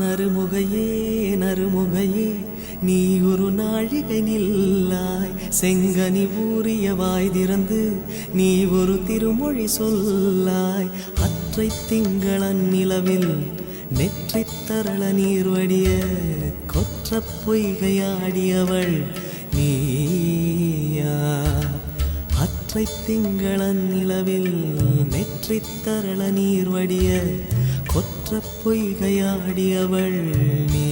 நறுமுகையே நறுமுகையே நீ ஒரு நாழிகை நில்லாய் செங்கனி ஊறிய வாய் திறந்து நீ ஒரு திருமொழி சொல்லாய் அற்றை திங்களன் நிலவில் நெற்றித் தரள நீர் வடிய கொற்ற பொய்கையாடியவள் நீயா அற்றை திங்களன் நிலவில் நெற்றித் தரள நீர் வடிய கொற்ற பொய்கையாடியவள் நீ